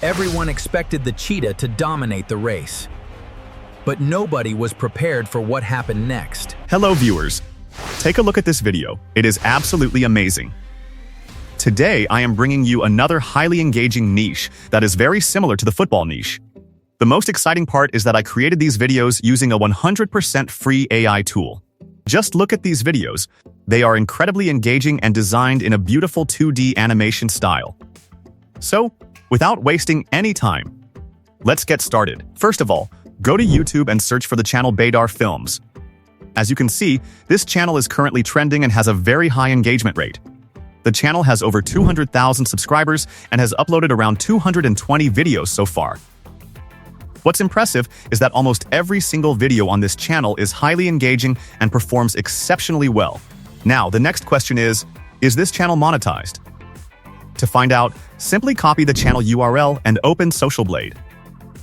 Everyone expected the cheetah to dominate the race. But nobody was prepared for what happened next. Hello viewers, take a look at this video. It is absolutely amazing. Today I am bringing you another highly engaging niche that is very similar to the football niche. The most exciting part is that I created these videos using a 100% free AI tool. Just look at these videos. They are incredibly engaging and designed in a beautiful 2D animation style. So, without wasting any time, let's get started. First of all, go to YouTube and search for the channel Baydar Films. As you can see, this channel is currently trending and has a very high engagement rate. The channel has over 200,000 subscribers and has uploaded around 220 videos so far. What's impressive is that almost every single video on this channel is highly engaging and performs exceptionally well. Now, the next question is this channel monetized? To find out, simply copy the channel URL and open Social Blade.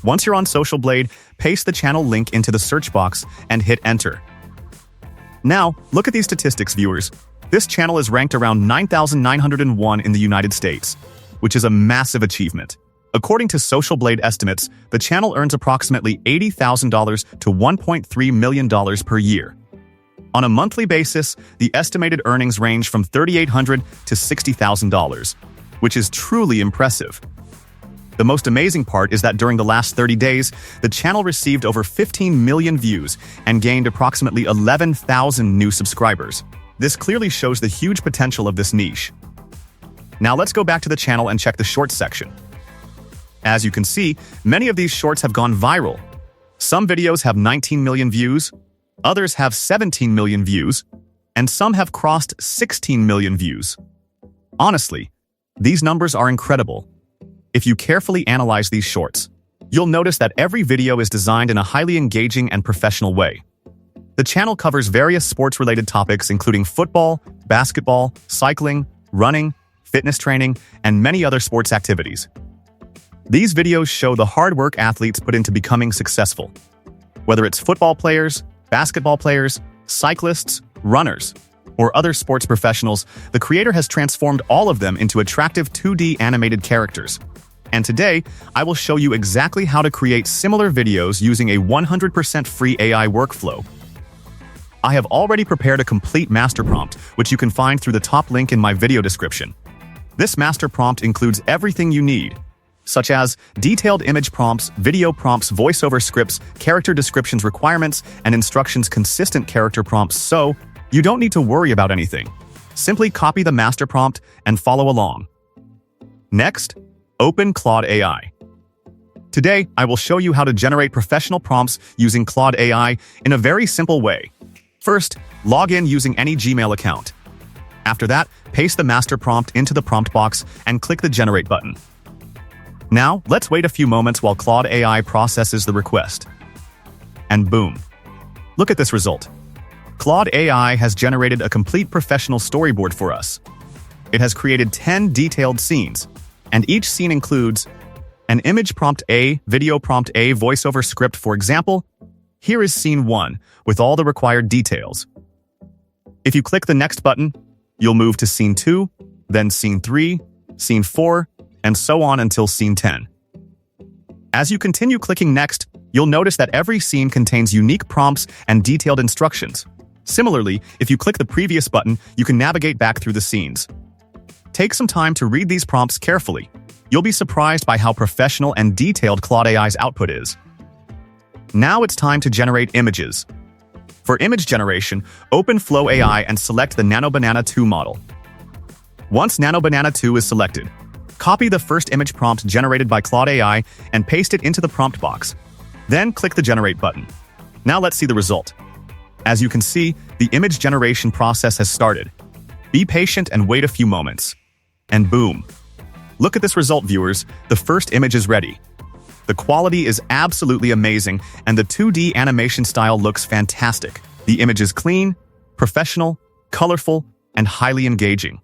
Once you're on Social Blade, paste the channel link into the search box and hit enter. Now, look at these statistics, viewers. This channel is ranked around 9,901 in the United States, which is a massive achievement. According to Social Blade estimates, the channel earns approximately $80,000 to $1.3 million per year. On a monthly basis, the estimated earnings range from $3,800 to $60,000, which is truly impressive. The most amazing part is that during the last 30 days, the channel received over 15 million views and gained approximately 11,000 new subscribers. This clearly shows the huge potential of this niche. Now let's go back to the channel and check the shorts section. As you can see, many of these shorts have gone viral. Some videos have 19 million views, others have 17 million views, and some have crossed 16 million views. Honestly, these numbers are incredible. If you carefully analyze these shorts, you'll notice that every video is designed in a highly engaging and professional way. The channel covers various sports-related topics including football, basketball, cycling, running, fitness training, and many other sports activities. These videos show the hard work athletes put into becoming successful. Whether it's football players, basketball players, cyclists, runners, or other sports professionals, the creator has transformed all of them into attractive 2D animated characters. And today, I will show you exactly how to create similar videos using a 100% free AI workflow. I have already prepared a complete master prompt, which you can find through the top link in my video description. This master prompt includes everything you need, such as detailed image prompts, video prompts, voiceover scripts, character descriptions requirements, and instructions consistent character prompts, so you don't need to worry about anything. Simply copy the master prompt and follow along. Next, open Claude AI. Today, I will show you how to generate professional prompts using Claude AI in a very simple way. First, log in using any Gmail account. After that, paste the master prompt into the prompt box and click the Generate button. Now, let's wait a few moments while Claude AI processes the request. And boom! Look at this result. Claude AI has generated a complete professional storyboard for us. It has created 10 detailed scenes, and each scene includes an image prompt A, video prompt A, voiceover script. For example, here is scene 1 with all the required details. If you click the next button, you'll move to scene 2, then scene 3, scene 4, and so on until scene 10. As you continue clicking next, you'll notice that every scene contains unique prompts and detailed instructions. Similarly, if you click the previous button, you can navigate back through the scenes. Take some time to read these prompts carefully. You'll be surprised by how professional and detailed Claude AI's output is. Now it's time to generate images. For image generation, open Flow AI and select the Nano Banana 2 model. Once Nano Banana 2 is selected, copy the first image prompt generated by Claude AI and paste it into the prompt box. Then click the Generate button. Now let's see the result. As you can see, the image generation process has started. Be patient and wait a few moments. And boom! Look at this result, viewers. The first image is ready. The quality is absolutely amazing, and the 2D animation style looks fantastic. The image is clean, professional, colorful, and highly engaging.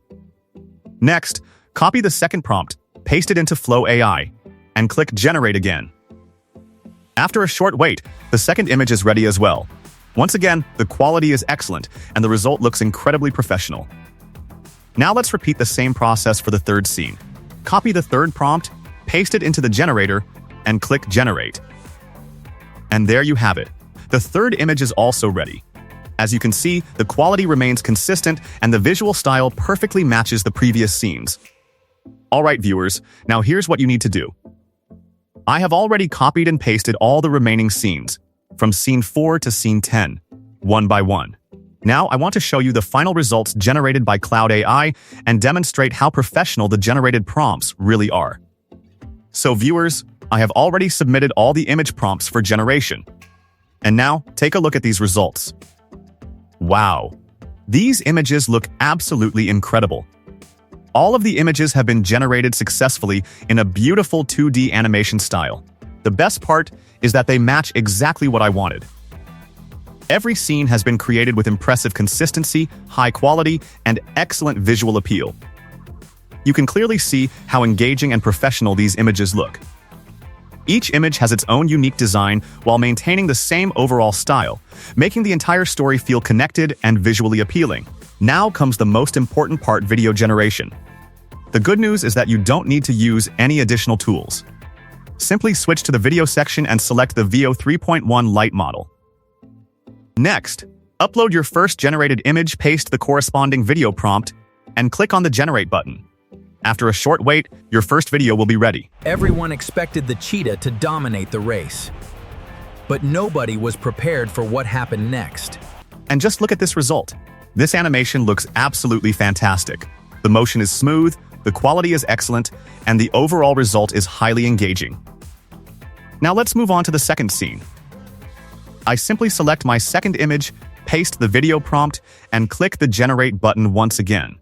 Next, copy the second prompt, paste it into Flow AI, and click Generate again. After a short wait, the second image is ready as well. Once again, the quality is excellent, and the result looks incredibly professional. Now let's repeat the same process for the third scene. Copy the third prompt, paste it into the generator, and click Generate. And there you have it. The third image is also ready. As you can see, the quality remains consistent and the visual style perfectly matches the previous scenes. Alright viewers, now here's what you need to do. I have already copied and pasted all the remaining scenes, from scene 4 to scene 10, one by one. Now I want to show you the final results generated by Cloud AI and demonstrate how professional the generated prompts really are. So viewers, I have already submitted all the image prompts for generation. And now, take a look at these results. Wow! These images look absolutely incredible. All of the images have been generated successfully in a beautiful 2D animation style. The best part is that they match exactly what I wanted. Every scene has been created with impressive consistency, high quality, and excellent visual appeal. You can clearly see how engaging and professional these images look. Each image has its own unique design while maintaining the same overall style, making the entire story feel connected and visually appealing. Now comes the most important part: video generation. The good news is that you don't need to use any additional tools. Simply switch to the video section and select the VO 3.1 Lite model. Next, upload your first generated image, paste the corresponding video prompt, and click on the Generate button. After a short wait, your first video will be ready. Everyone expected the cheetah to dominate the race. But nobody was prepared for what happened next. And just look at this result. This animation looks absolutely fantastic. The motion is smooth, the quality is excellent, and the overall result is highly engaging. Now let's move on to the second scene. I simply select my second image, paste the video prompt, and click the Generate button once again.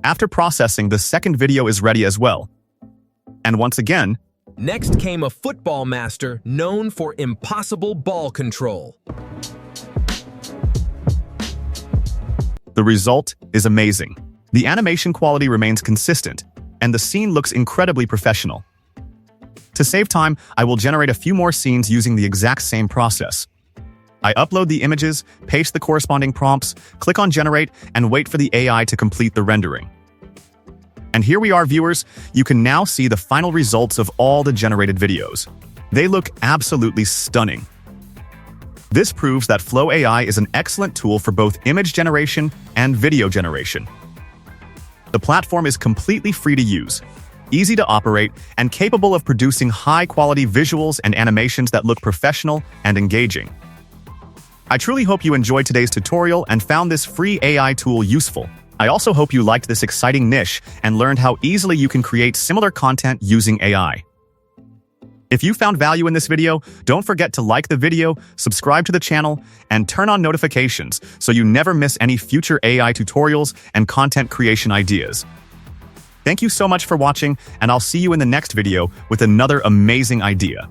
After processing, the second video is ready as well. And once again, next came a football master known for impossible ball control. the result is amazing. The animation quality remains consistent, and the scene looks incredibly professional. To save time, I will generate a few more scenes using the exact same process. I upload the images, paste the corresponding prompts, click on Generate, and wait for the AI to complete the rendering. And here we are, viewers. You can now see the final results of all the generated videos. They look absolutely stunning. This proves that Flow AI is an excellent tool for both image generation and video generation. The platform is completely free to use, easy to operate, and capable of producing high-quality visuals and animations that look professional and engaging. I truly hope you enjoyed today's tutorial and found this free AI tool useful. I also hope you liked this exciting niche and learned how easily you can create similar content using AI. If you found value in this video, don't forget to like the video, subscribe to the channel, and turn on notifications so you never miss any future AI tutorials and content creation ideas. Thank you so much for watching, and I'll see you in the next video with another amazing idea.